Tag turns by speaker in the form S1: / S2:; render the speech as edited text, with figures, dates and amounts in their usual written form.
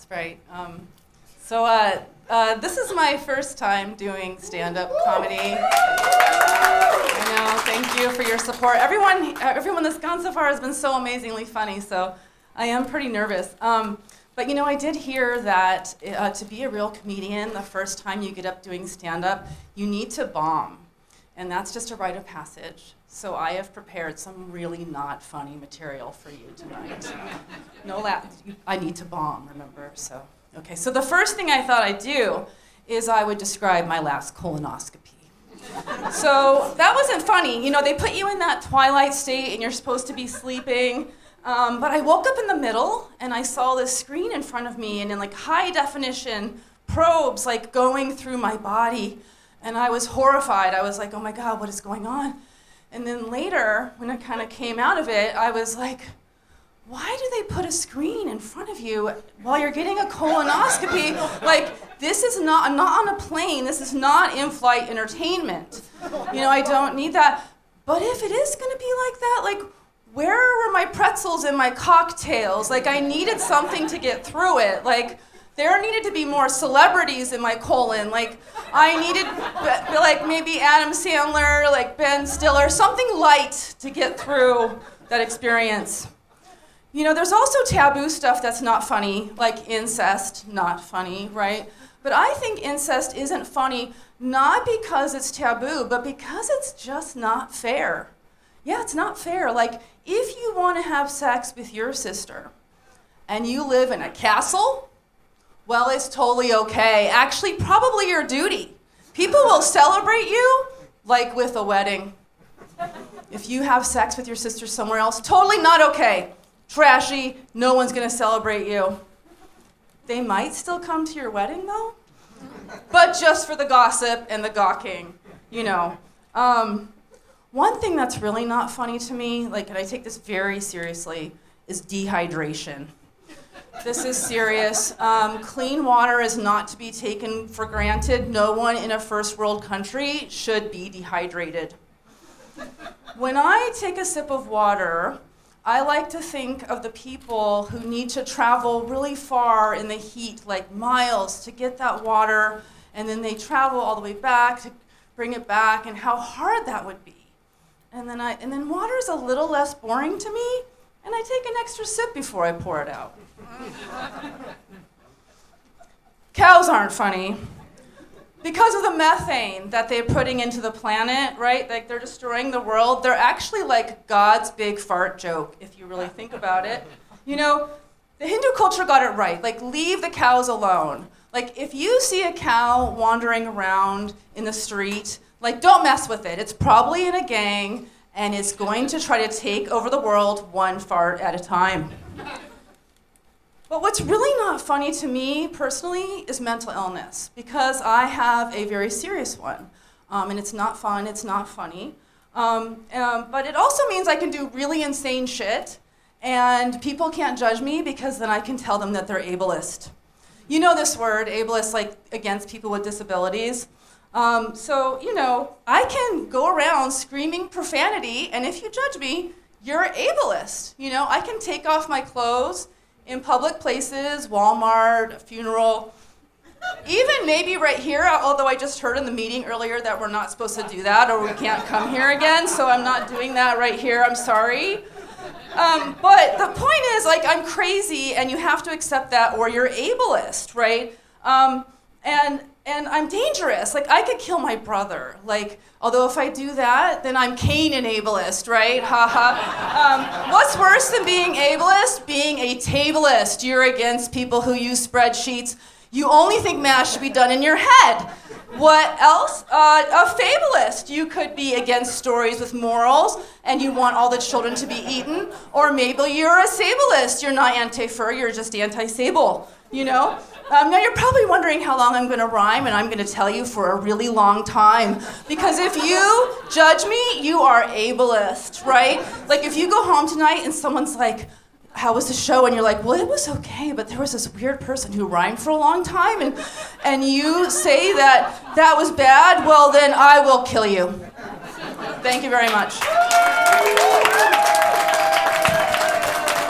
S1: That's right. So this is my first time doing stand-up comedy. I know, thank you for your support. Everyone that's gone so far has been so amazingly funny, so I am pretty nervous. But you know, I did hear that to be a real comedian, the first time you get up doing stand-up, you need to bomb. And that's just a rite of passage. So I have prepared some really not funny material for you tonight. I need to bomb, remember? So, okay, so the first thing I thought I'd do is I would describe my last colonoscopy. So that wasn't funny. You know, they put you in that twilight state and you're supposed to be sleeping. But I woke up in the middle and I saw this screen in front of me and in like high definition probes like going through my body. And I was horrified. I was like, oh my God, what is going on? And then later, when I kind of came out of it, I was like, why do they put a screen in front of you while you're getting a colonoscopy? Like, this is not, I'm not on a plane. This is not in-flight entertainment. You know, I don't need that. But if it is going to be like that, like, where were my pretzels and my cocktails? Like, I needed something to get through it. Like, there needed to be more celebrities in my colon. Like, I needed, like, maybe Adam Sandler, like Ben Stiller, something light to get through that experience. You know, there's also taboo stuff that's not funny, like incest, not funny, right? But I think incest isn't funny, not because it's taboo, but because it's just not fair. Yeah, it's not fair. Like, if you want to have sex with your sister and you live in a castle, well, it's totally okay. Actually, probably your duty. People will celebrate you like with a wedding. If you have sex with your sister somewhere else, totally not okay. Trashy, no one's gonna celebrate you. They might still come to your wedding though, but just for the gossip and the gawking, you know. One thing that's really not funny to me, like, and I take this very seriously, is dehydration. This is serious. Clean water is not to be taken for granted. No one in a first world country should be dehydrated. When I take a sip of water, I like to think of the people who need to travel really far in the heat, like miles, to get that water, and then they travel all the way back to bring it back, and how hard that would be. And then water is a little less boring to me, and I take an extra sip before I pour it out. Cows aren't funny. Because of the methane that they're putting into the planet, right? Like, they're destroying the world. They're actually like God's big fart joke, if you really think about it. You know, the Hindu culture got it right. Like, leave the cows alone. Like, if you see a cow wandering around in the street, like, don't mess with it. It's probably in a gang, and it's going to try to take over the world one fart at a time. But what's really not funny to me, personally, is mental illness, because I have a very serious one. And it's not fun, it's not funny. But it also means I can do really insane shit, and people can't judge me because then I can tell them that they're ableist. You know this word, ableist, like against people with disabilities. So, you know, I can go around screaming profanity, and if you judge me, you're ableist. You know, I can take off my clothes in public places, Walmart, a funeral, even maybe right here, although I just heard in the meeting earlier that we're not supposed to do that or we can't come here again, so I'm not doing that right here, I'm sorry. But the point is, like, I'm crazy and you have to accept that or you're ableist, right? And I'm dangerous. Like, I could kill my brother. Like, although if I do that, then I'm Cain and ableist, right? What's worse than being ableist? Being a tableist. You're against people who use spreadsheets. You only think math should be done in your head. What else? A fabulist. You could be against stories with morals, and you want all the children to be eaten. Or maybe you're a sableist. You're not anti-fur, you're just anti-sable, you know? Now you're probably wondering how long I'm gonna rhyme, and I'm gonna tell you for a really long time. Because if you judge me, you are ableist, right? Like, if you go home tonight and someone's like, how was the show? And you're like, well, it was okay, but there was this weird person who rhymed for a long time, and you say that was bad, well, then I will kill you. Thank you very much.